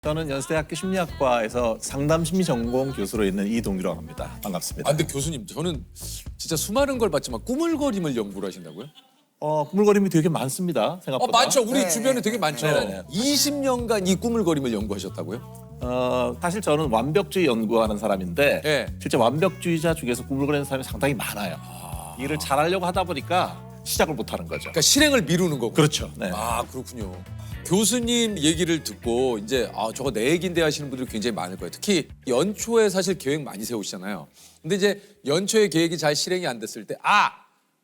저는 연세대학교 심리학과에서 상담심리 전공 교수로 있는 이동규라고 합니다. 반갑습니다. 아, 근데 교수님, 저는 진짜 수많은 걸 봤지만 꾸물거림을 연구를 하신다고요? 꾸물거림이 되게 많습니다. 생각보다. 많죠. 우리 주변에 되게 많죠. 네. 20년간 이 꾸물거림을 연구하셨다고요? 사실 저는 완벽주의 연구하는 사람인데 네. 실제 완벽주의자 중에서 꾸물거리는 사람이 상당히 많아요. 일을 잘하려고 하다 보니까 시작을 못하는 거죠. 그러니까 실행을 미루는 거고. 그렇죠. 네. 아, 그렇군요. 교수님 얘기를 듣고 이제 저거 내 얘기인데 하시는 분들이 굉장히 많을 거예요. 특히 연초에 사실 계획 많이 세우시잖아요. 근데 이제 연초에 계획이 잘 실행이 안 됐을 때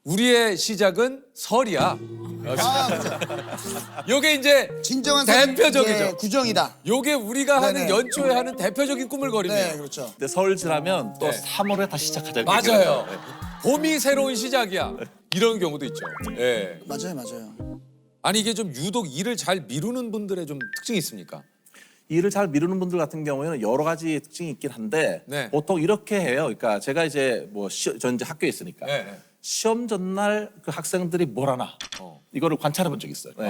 우리의 시작은 설이야. 요게 이제 진정한 대표적이죠. 예, 구정이다. 요게 우리가 하는 네네. 연초에 하는 대표적인 꾸물거림이에요. 네, 그렇죠. 근데 설 지나면 또 네. 3월에 다시 시작하자. 맞아요. 봄이 새로운 시작이야. 이런 경우도 있죠. 예. 맞아요. 아니 이게 좀 유독 일을 잘 미루는 분들의 좀 특징이 있습니까? 일을 잘 미루는 분들 같은 경우에는 여러 가지 특징이 있긴 한데 네. 보통 이렇게 해요. 그러니까 제가 이제 전 이제 학교에 있으니까 네. 시험 전날 그 학생들이 뭘 하나 이거를 관찰해 본 적이 있어요. 네.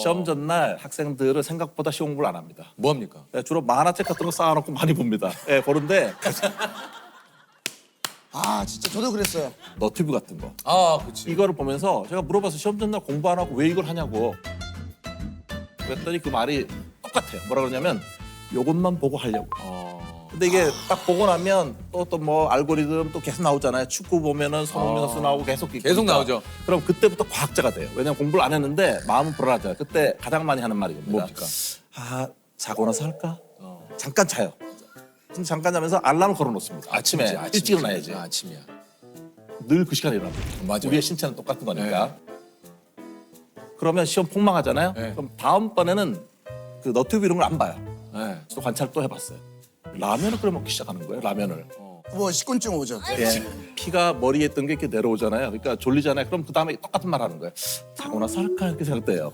시험 전날 학생들은 생각보다 시험 공부를 안 합니다. 뭐 합니까? 네, 주로 만화책 같은 거 쌓아놓고 많이 봅니다. 네, 보는데 진짜 저도 그랬어요. 너튜브 같은 거 그렇지. 이거를 보면서 제가 물어봐서 시험 전날 공부 안 하고 왜 이걸 하냐고 그랬더니 그 말이 똑같아요. 뭐라 그러냐면 요것만 보고 하려고. 근데 이게 딱 보고 나면 또 뭐 알고리즘 또 계속 나오잖아요. 축구 보면은 손흥민 선수 나오고 계속 나오죠. 그럼 그때부터 과학자가 돼요. 왜냐면 공부를 안 했는데 마음은 불안하잖아요. 그때 가장 많이 하는 말이 겁니다. 뭡니까? 자고 나서 할까? 잠깐 자요. 근데 잠깐 자면서 알람을 걸어놓습니다. 아침에 일찍 일어나야지. 아침이야. 늘 그 시간에 일어납니다. 맞아요. 우리의 신체는 똑같은 거니까. 그러면 시험 폭망하잖아요. 네. 그럼 다음번에는 그 너튜브 이런 걸 안 봐요. 네. 또 관찰 또 해봤어요. 라면을 끓여 먹기 시작하는 거예요. 라면을. 뭐 식곤증 오죠. 예. 피가 머리에 있던 게 이렇게 내려오잖아요. 그러니까 졸리잖아요. 그럼 그 다음에 똑같은 말 하는 거예요. 자고 나서 할까 이렇게 생각돼요.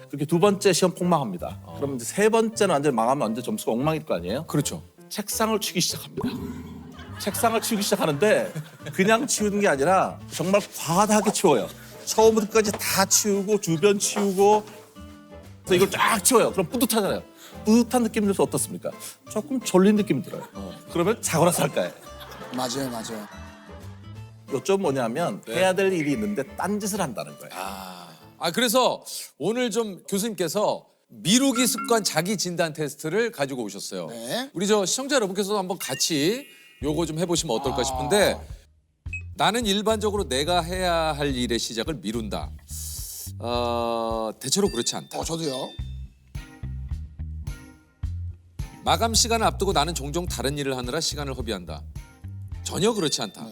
그렇게 두 번째 시험 폭망합니다. 그럼 이제 세 번째는 완전 망하면 완전 점수가 엉망일 거 아니에요? 그렇죠. 책상을 치기 시작합니다. 책상을 치우기 시작하는데 그냥 치우는 게 아니라 정말 과다하게 치워요. 처음부터 끝까지 다 치우고 주변 치우고 그래서 이걸 쫙 치워요. 그럼 뿌듯하잖아요. 뿌듯한 느낌이 들어서 어떻습니까? 조금 졸린 느낌이 들어요. 그러면 자고 나서 할까요? 맞아요. 요점 뭐냐면 네. 해야 될 일이 있는데 딴짓을 한다는 거예요. 그래서 오늘 좀 교수님께서 미루기 습관 자기 진단 테스트를 가지고 오셨어요. 네. 우리 저 시청자 여러분께서도 한번 같이 요거 좀 해보시면 어떨까 싶은데 나는 일반적으로 내가 해야 할 일의 시작을 미룬다. 대체로 그렇지 않다. 저도요. 마감 시간을 앞두고 나는 종종 다른 일을 하느라 시간을 허비한다. 전혀 그렇지 않다.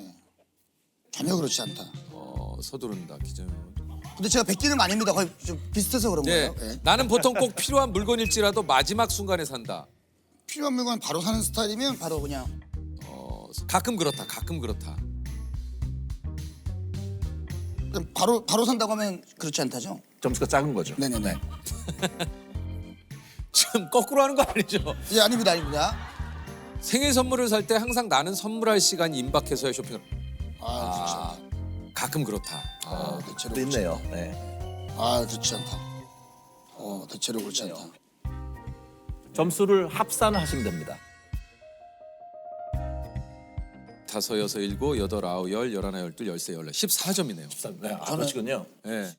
전혀 그렇지 않다. 서두른다. 기존. 근데 제가 뵙기는 많이입니다. 거의 좀 비슷해서 그런 네. 거예요. 예. 나는 보통 꼭 필요한 물건일지라도 마지막 순간에 산다. 필요한 물건 바로 사는 스타일이면 바로 그냥 가끔 그렇다. 가끔 그렇다. 바로 산다고 하면 그렇지 않다죠. 점수가 작은 거죠. 네네네. 지금 거꾸로 하는 거 아니죠? 예, 아닙니다. 생일 선물을 살 때 항상 나는 선물할 시간이 임박해서야 쇼핑을. 그렇지 않다. 가끔 그렇다. 대체로 또 있네요. 네. 그렇지 않다. 대체로 그렇지 않다. 점수를 합산을 하시면 됩니다. 5, 6, 7, 8, 9, 10, 11, 12, 13, 14, 14점이네요. 네, 그러시군요. 네.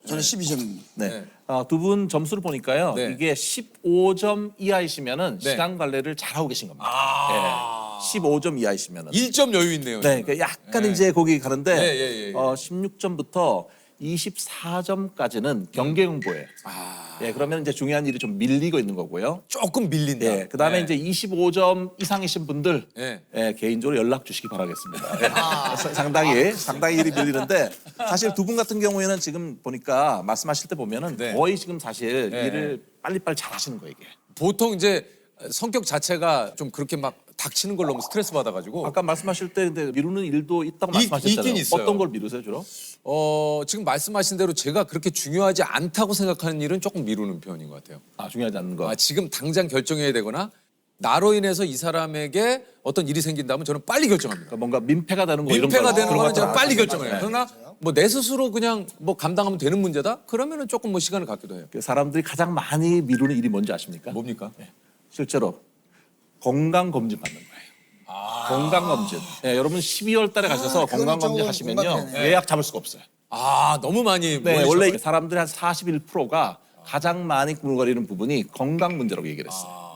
저는 12점입니다. 네. 두 분 점수를 보니까요. 네. 이게 15점 이하이시면은 네. 시간 관리를 잘하고 계신 겁니다. 네. 15점 이하이시면은. 1점 여유 있네요. 네, 그러니까 약간 네. 이제 거기 가는데 예. 16점부터 24점까지는 경계응보예요. 예, 그러면 이제 중요한 일이 좀 밀리고 있는 거고요. 조금 밀린다. 예, 그다음에 네. 이제 25점 이상이신 분들 네. 예, 개인적으로 연락 주시기 바라겠습니다. 예, 상당히 일이 밀리는데 사실 두 분 같은 경우에는 지금 보니까 말씀하실 때 보면은 네. 거의 지금 사실 네. 일을 빨리빨리 잘하시는 거예요, 이게. 보통 이제 성격 자체가 좀 그렇게 막 닥치는 걸 너무 스트레스 받아가지고 아까 말씀하실 때 근데 미루는 일도 있다고 말씀하셨잖아요. 있긴 있어요. 어떤 걸 미루세요, 주로? 지금 말씀하신 대로 제가 그렇게 중요하지 않다고 생각하는 일은 조금 미루는 편인 것 같아요. 중요하지 않는 거. 지금 당장 결정해야 되거나 나로 인해서 이 사람에게 어떤 일이 생긴다면 저는 빨리 결정합니다. 그러니까 뭔가 민폐가 되는 거 이런 민폐가 거 되는 그런 거는 거 제가 빨리 같아요. 결정해요. 네. 그러나 뭐 내 스스로 그냥 뭐 감당하면 되는 문제다? 그러면은 조금 뭐 시간을 갖기도 해요. 그 사람들이 가장 많이 미루는 일이 뭔지 아십니까? 뭡니까? 실제로 건강 검진 받는 거예요. 건강 검진. 예, 여러분 12월 달에 가셔서 그거는 건강 검진 조금 하시면요 공감되네. 예약 잡을 수가 없어요. 아 너무 많이 네, 몰리셔. 원래 이게 사람들의 한 41%가 가장 많이 꾸물거리는 부분이 건강 문제라고 얘기를 했어요.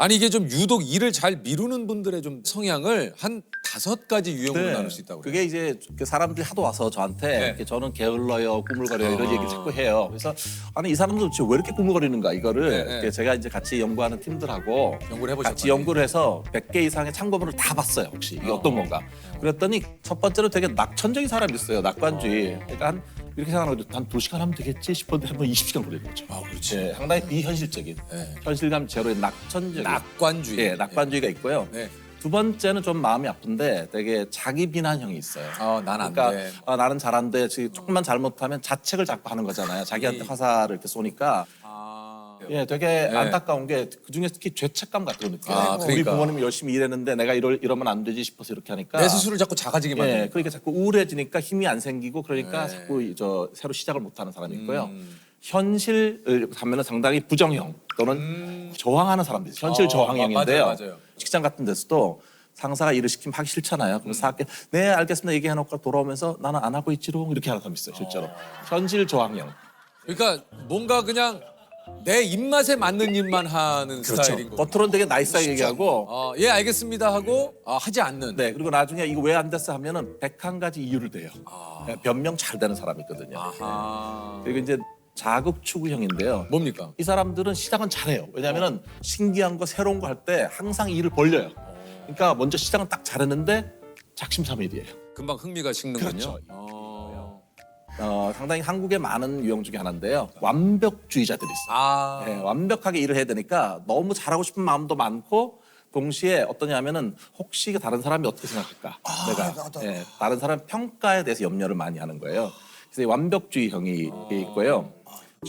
아니 이게 좀 유독 일을 잘 미루는 분들의 좀 성향을 한 5가지 유형으로 나눌 수 있다고 그래요. 그게 이제 그 사람들이 하도 와서 저한테 네. 이렇게 저는 게을러요, 꾸물거려요 이런 얘기 자꾸 해요. 그래서 아니 이 사람들 도대체 왜 이렇게 꾸물거리는가 이거를 네. 이렇게 제가 이제 같이 연구하는 팀들하고 연구를 해보셨군요. 같이 연구를 해서 100개 이상의 참고문을 다 봤어요. 혹시 이게 어떤 건가? 그랬더니 첫 번째로 되게 낙천적인 사람이 있어요. 낙관주의. 그러니까 한 이렇게 생각하는 거죠. 한 2시간 하면 되겠지 싶었는데 한번 20시간 걸리는 거죠. 아 그렇지. 예, 상당히 비현실적인 네. 현실감 제로의 낙천적인 낙관주의. 예, 낙관주의가 있고요. 네. 두 번째는 좀 마음이 아픈데 되게 자기 비난형이 있어요. 난 안 그러니까 돼. 나는 잘한데 지금 조금만 잘못하면 자책을 자꾸 하는 거잖아요. 자기한테 화살을 이렇게 쏘니까 예, 되게 안타까운 게 그중에 특히 죄책감 같은 거 느껴요. 아, 우리 그러니까. 부모님이 열심히 일했는데 내가 이러면 안 되지 싶어서 이렇게 하니까 내 스스로를 자꾸 작아지게 만드는. 예, 그러니까 자꾸 우울해지니까 힘이 안 생기고 그러니까 자꾸 새로 시작을 못하는 사람이 있고요. 현실을 가면은 상당히 부정형 또는 저항하는 사람들이 있어요. 현실 저항형인데요. 맞아요. 직장 같은 데서도 상사가 일을 시키면 하기 싫잖아요. 그럼 사학교 네 알겠습니다 얘기해놓고 돌아오면서 나는 안 하고 있지롱 이렇게 하는 사람이 있어요. 실제로 현실 저항형. 그러니까 뭔가 그냥 내 입맛에 맞는 일만 하는 스타일인 거죠. 겉으로는 되게 나이스하게 얘기하고 예 알겠습니다 하고 하지 않는. 네 그리고 나중에 이거 왜 안 됐어 하면은 101가지 이유를 대요. 네, 변명 잘 되는 사람이 있거든요. 아 그리고 이제 자극 추구형인데요. 뭡니까? 이 사람들은 시작은 잘해요. 왜냐하면은 신기한 거 새로운 거 할 때 항상 일을 벌려요. 그러니까 먼저 시작은 딱 잘했는데 작심삼일이에요. 금방 흥미가 식는군요. 그렇죠. 어. 상당히 한국에 많은 유형 중에 하나인데요. 완벽주의자들이 있어요. 아 네, 완벽하게 일을 해야 되니까 너무 잘하고 싶은 마음도 많고 동시에 어떠냐면은 혹시 다른 사람이 어떻게 생각할까? 나도. 예, 다른 사람 평가에 대해서 염려를 많이 하는 거예요. 그래서 이 완벽주의형이 있고요.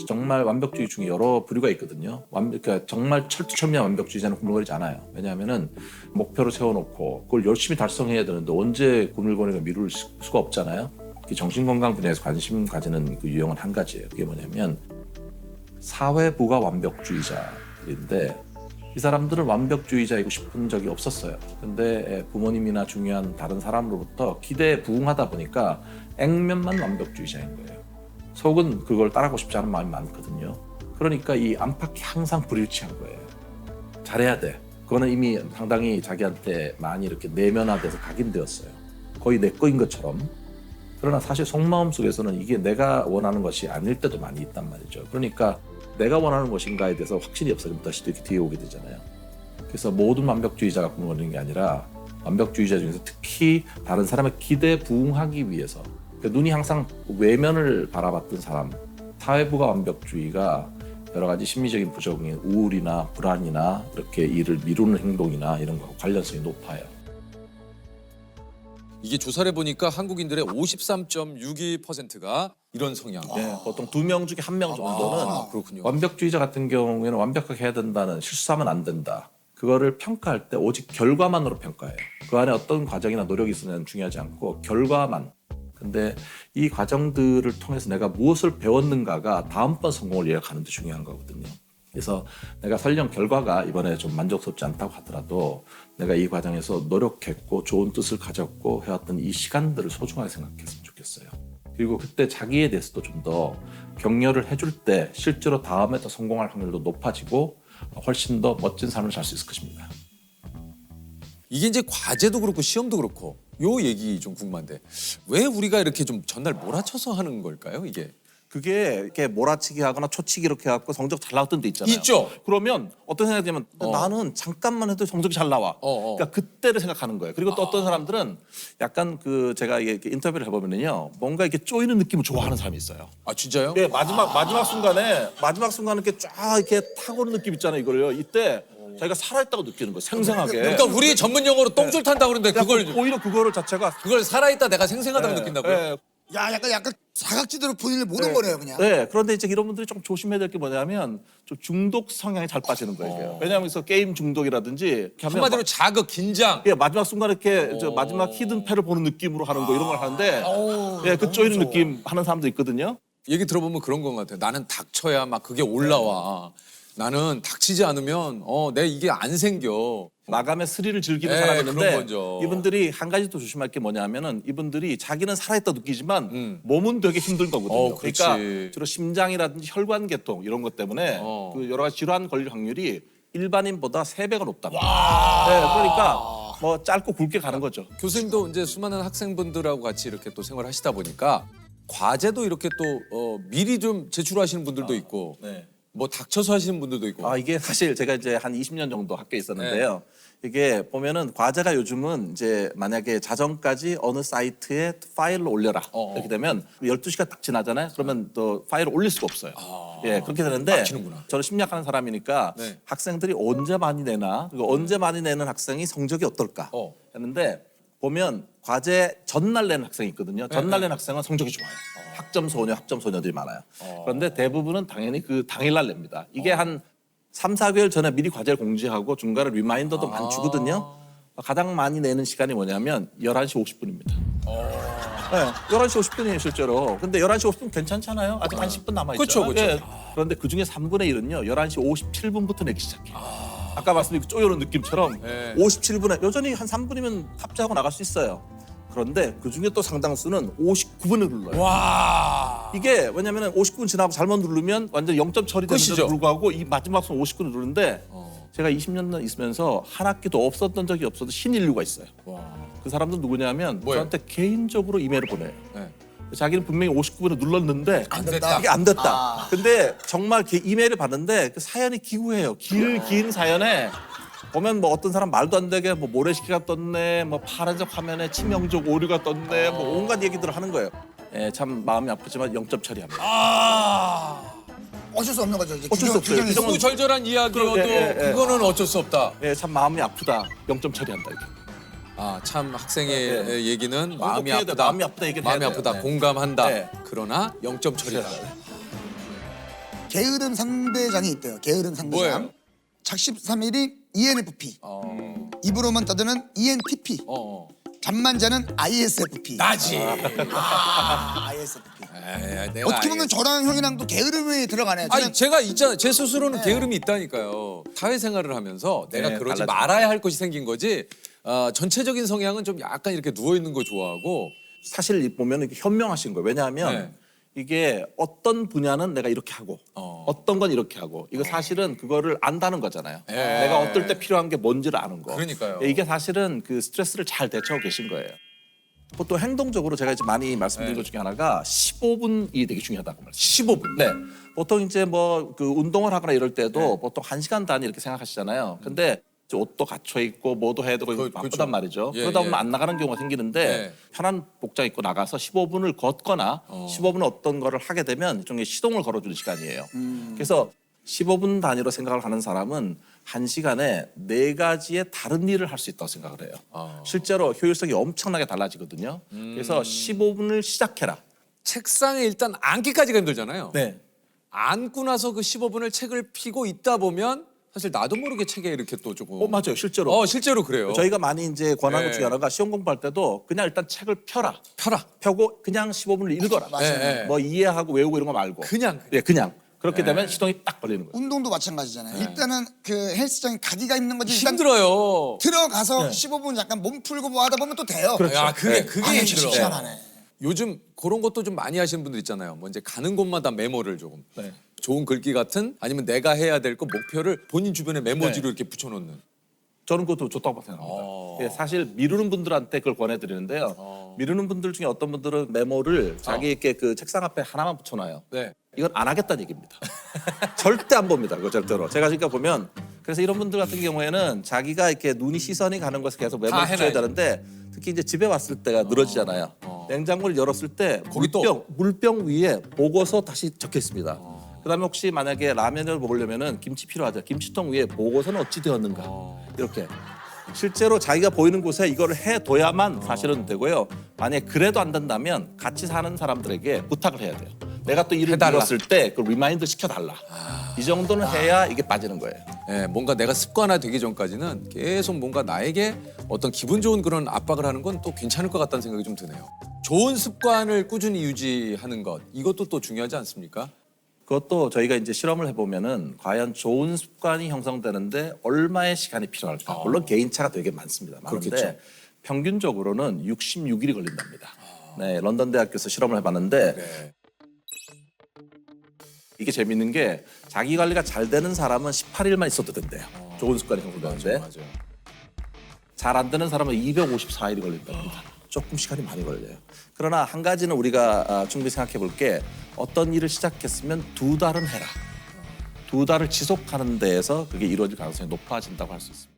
정말 완벽주의 중에 여러 부류가 있거든요. 그러니까 정말 철두철미한 완벽주의자는 꾸물거리지 않아요. 왜냐하면은 목표를 세워놓고 그걸 열심히 달성해야 되는데 언제 꾸물거리가 미룰 수가 없잖아요. 정신건강 분야에서 관심 가지는 그 유형은 한 가지예요. 그게 뭐냐면 사회부가 완벽주의자인데 이 사람들은 완벽주의자이고 싶은 적이 없었어요. 근데 부모님이나 중요한 다른 사람으로부터 기대에 부응하다 보니까 액면만 완벽주의자인 거예요. 속은 그걸 따라가고 싶지 않은 마음이 많거든요. 그러니까 이 안팎이 항상 불일치한 거예요. 잘해야 돼. 그거는 이미 상당히 자기한테 많이 이렇게 내면화돼서 각인되었어요. 거의 내 거인 것처럼. 그러나 사실 속마음 속에서는 이게 내가 원하는 것이 아닐 때도 많이 있단 말이죠. 그러니까 내가 원하는 것인가에 대해서 확신이 없어지면 다시 이렇게 뒤에 오게 되잖아요. 그래서 모든 완벽주의자가 꾸물거리는 게 아니라 완벽주의자 중에서 특히 다른 사람의 기대에 부응하기 위해서 그러니까 눈이 항상 외면을 바라봤던 사람, 사회부가 완벽주의가 여러 가지 심리적인 부정인 우울이나 불안이나 이렇게 일을 미루는 행동이나 이런 거하고 관련성이 높아요. 이게 조사를 해보니까 한국인들의 53.62%가 이런 성향. 네, 보통 2명 중에 1명 정도는 그렇군요. 완벽주의자 같은 경우에는 완벽하게 해야 된다는 실수하면 안 된다. 그거를 평가할 때 오직 결과만으로 평가해요. 그 안에 어떤 과정이나 노력이 있으면 중요하지 않고 결과만. 근데 이 과정들을 통해서 내가 무엇을 배웠는가가 다음번 성공을 예약하는 데 중요한 거거든요. 그래서 내가 설령 결과가 이번에 좀 만족스럽지 않다고 하더라도 내가 이 과정에서 노력했고 좋은 뜻을 가졌고 해왔던 이 시간들을 소중하게 생각했으면 좋겠어요. 그리고 그때 자기에 대해서도 좀 더 격려를 해줄 때 실제로 다음에 더 성공할 확률도 높아지고 훨씬 더 멋진 삶을 살 수 있을 것입니다. 이게 이제 과제도 그렇고 시험도 그렇고 요 얘기 좀 궁금한데 왜 우리가 이렇게 좀 전날 몰아쳐서 하는 걸까요 이게? 그게 이렇게 몰아치기 하거나 초치기 이렇게 해갖고 성적 잘 나왔던 데 있잖아요. 있죠. 그러면 어떤 생각이 들면 나는 잠깐만 해도 성적이 잘 나와. 그러니까 그때를 생각하는 거예요. 그리고 또 어떤 사람들은 약간 그 제가 이게 인터뷰를 해보면요, 뭔가 이렇게 쪼이는 느낌을 좋아하는 사람이 있어요. 아 진짜요? 네, 마지막 순간에 이렇게 쫙 이렇게 타고 오는 느낌 있잖아요. 이걸요. 이때 자기가 살아있다고 느끼는 거예요. 생생하게. 그러니까 우리 전문 용어로 똥줄 탄다 그러는데 그걸 오히려 그거를 자체가 살아있다 내가 생생하다고 느낀다고요? 네. 야, 약간 사각지대로 본인을 못 온 거네요, 그냥. 네, 그런데 이제 이런 분들이 좀 조심해야 될 게 뭐냐면 좀 중독 성향에 잘 빠지는 거예요. 왜냐하면 그래서 게임 중독이라든지 이렇게 하면 한마디로 자극, 긴장. 예, 마지막 순간 이렇게 저 마지막 히든 패를 보는 느낌으로 하는 거 이런 걸 하는데 예, 그 쪼이는 느낌 하는 사람도 있거든요. 얘기 들어보면 그런 것 같아요. 나는 닥쳐야 막 그게 올라와. 나는 닥치지 않으면 내 이게 안 생겨. 마감의 스릴을 즐기는 네, 사람이 있는데 그런 거죠. 이분들이 한 가지 또 조심할 게 뭐냐면은 이분들이 자기는 살아있다 느끼지만 몸은 되게 힘든 거거든요. 그렇지. 그러니까 주로 심장이라든지 혈관 계통 이런 것 때문에 그 여러 가지 질환 걸릴 확률이 일반인보다 3배가 높답니다. 네, 그러니까 뭐 짧고 굵게 가는 거죠. 교수님도 이제 수많은 학생분들하고 같이 이렇게 또 생활하시다 보니까 과제도 이렇게 또 미리 좀 제출하시는 분들도 있고 네. 뭐 닥쳐서 하시는 분들도 있고. 이게 사실 제가 이제 한 20년 정도 학교에 있었는데요. 이게 보면은 과제가 요즘은 이제 만약에 자정까지 어느 사이트에 파일을 올려라. 이렇게 되면 12시가 딱 지나잖아요. 그러면 또 파일을 올릴 수가 없어요. 예, 그렇게 되는데 막히는구나. 저는 심리학하는 사람이니까 네. 학생들이 언제 많이 내나 그리고 언제 많이 내는 학생이 성적이 어떨까 했는데 보면 과제 전날 내는 학생이 있거든요. 전날 내는 학생은 성적이 좋아요. 학점 소녀들이 많아요. 그런데 대부분은 당연히 그 당일날 냅니다. 이게 한 3, 4개월 전에 미리 과제를 공지하고 중간에 리마인더도 많이 주거든요. 가장 많이 내는 시간이 뭐냐면 11시 50분입니다. 네, 11시 50분이에요, 실제로. 근데 11시 50분 괜찮잖아요. 아직 한 10분 남아있죠. 그쵸. 그런데 그중에 3분의 1은요, 11시 57분부터 내기 시작해요. 아까 말씀드린 그 쪼여는 느낌처럼 57분에 여전히 한 3분이면 탑재하고 나갈 수 있어요. 그런데 그중에 또 상당수는 59분을 눌러요. 와. 이게 왜냐면 59분 지나고 잘못 누르면 완전 0점 처리되는데도 끝이죠. 불구하고 이 마지막 순 59분 누르는데 제가 20년 있으면서 한 학기도 없었던 적이 없어도 신인류가 있어요. 그 사람들 누구냐면 뭐예요? 저한테 개인적으로 이메일을 보내요. 네. 자기는 분명히 59분을 눌렀는데 안 됐다. 이게 안 됐다. 근데 정말 이메일을 봤는데 그 사연이 기구해요. 긴 사연에 보면 뭐 어떤 사람 말도 안 되게 뭐 모래시계가 떴네, 뭐 파란색 화면에 치명적 오류가 떴네, 뭐 온갖 얘기들을 하는 거예요. 예, 참 마음이 아프지만 0점 처리합니다. 어쩔 수 없는 거죠. 이제 어쩔 수 없어요. 규정이 규정은 너무 절절한 이야기여도 예. 그거는 어쩔 수 없다. 예, 참 마음이 아프다. 0점 처리한다 이게. 참 학생의 얘기는 마음이 행복해야 돼. 아프다. 마음이 아프다 얘기를 마음이 해야 돼요. 아프다. 네. 공감한다. 네. 그러나 0점 처리다. 게으름 상대장이 있대요. 게으름 상대장. 뭐예요? 작심 3일이 ENFP. 입으로만 떠드는 ENTP. 잠만 자는 ISFP. 나지. ISFP. 내가 어떻게 보면 저랑 형이랑도 게으름이 들어가네요. 아니 저는 제가 있잖아요. 제 스스로는 게으름이 있다니까요. 사회생활을 하면서 내가 네, 그러지 달라지죠. 말아야 할 것이 생긴 거지. 전체적인 성향은 좀 약간 이렇게 누워 있는 거 좋아하고. 사실 보면 이게 현명하신 거예요. 왜냐하면 네. 이게 어떤 분야는 내가 이렇게 하고 어떤 건 이렇게 하고 이거 사실은 그거를 안다는 거잖아요. 예. 내가 어떨 때 필요한 게 뭔지를 아는 거. 그러니까요. 이게 사실은 그 스트레스를 잘 대처하고 계신 거예요. 보통 행동적으로 제가 이제 많이 말씀드린 것 중에 하나가 15분이 되게 중요하다고 말씀. 15분. 네. 보통 이제 뭐 그 운동을 하거나 이럴 때도 보통 1시간 단위 이렇게 생각하시잖아요. 근데 이제 옷도 갖춰 입고 뭐도 해야 되고 바쁘단 그렇죠. 말이죠. 예, 그러다 보면 예. 안 나가는 경우가 생기는데 예. 편한 복장 입고 나가서 15분을 걷거나 15분 어떤 거를 하게 되면 일종의 시동을 걸어주는 시간이에요. 그래서 15분 단위로 생각을 하는 사람은 1시간에 4가지의 다른 일을 할 수 있다고 생각을 해요. 실제로 효율성이 엄청나게 달라지거든요. 그래서 15분을 시작해라. 책상에 일단 앉기까지가 힘들잖아요. 네. 앉고 나서 그 15분을 책을 펴고 있다 보면 사실 나도 모르게 책에 이렇게 또 조금. 맞아요. 실제로. 실제로 그래요. 저희가 많이 이제 권하는 것 네. 중에 하나가 시험 공부할 때도 그냥 일단 책을 펴라. 펴라. 펴고 그냥 15분을 읽어라. 맞아요. 뭐 이해하고 외우고 이런 거 말고. 그냥. 예, 그냥. 그렇게 되면 시동이 딱 걸리는 거예요. 운동도 마찬가지잖아요. 일단은 그 헬스장에 가기가 힘든 거지. 일단 힘들어요. 들어가서 15분 약간 몸 풀고 뭐 하다 보면 또 돼요. 야, 그게 아유, 힘들어. 시원하네. 요즘 그런 것도 좀 많이 하시는 분들 있잖아요. 뭐 이제 가는 곳마다 메모를 조금. 네. 좋은 글귀 같은 아니면 내가 해야 될 거 목표를 본인 주변에 메모지로 이렇게 붙여놓는. 저는 그것도 좋다고 생각합니다. 예, 사실 미루는 분들한테 그걸 권해드리는데요. 미루는 분들 중에 어떤 분들은 메모를 자기에게 그 책상 앞에 하나만 붙여놔요. 네. 이건 안 하겠다는 얘기입니다. 절대 안 봅니다. 그거 절대로. 제가 그러니까 보면 그래서 이런 분들 같은 경우에는 자기가 이렇게 시선이 가는 것을 계속 메모를 다 붙여야 해놔야지. 되는데 특히 이제 집에 왔을 때가 늘어지잖아요. 냉장고를 열었을 때 거기 또? 물병 위에 보고서 다시 적혀 있습니다. 그다음에 혹시 만약에 라면을 먹으려면은 김치 필요하죠. 김치통 위에 보고서는 어찌 되었는가 이렇게 실제로 자기가 보이는 곳에 이거를 해둬야만 사실은 되고요. 만약에 그래도 안 된다면 같이 사는 사람들에게 부탁을 해야 돼요. 내가 또 일을 해달라. 미뤘을 때 그 리마인드 시켜달라. 이 정도는 해야 이게 빠지는 거예요. 예, 뭔가 내가 습관화되기 전까지는 계속 뭔가 나에게 어떤 기분 좋은 그런 압박을 하는 건 또 괜찮을 것 같다는 생각이 좀 드네요. 좋은 습관을 꾸준히 유지하는 것 이것도 또 중요하지 않습니까? 그것도 저희가 이제 실험을 해보면은 과연 좋은 습관이 형성되는데 얼마의 시간이 필요할까? 물론 개인차가 되게 많습니다. 많은데 그렇겠죠. 평균적으로는 66일이 걸린답니다. 네, 런던 대학교에서 실험을 해봤는데 네. 이게 재밌는 게 자기 관리가 잘 되는 사람은 18일만 있어도 된대요. 좋은 습관이 형성되는데 맞아요. 잘 안 되는 사람은 254일이 걸린답니다. 조금 시간이 많이 걸려요. 그러나 한 가지는 우리가 충분히 생각해 볼 게 어떤 일을 시작했으면 2달은 해라. 2달을 지속하는 데에서 그게 이루어질 가능성이 높아진다고 할 수 있습니다.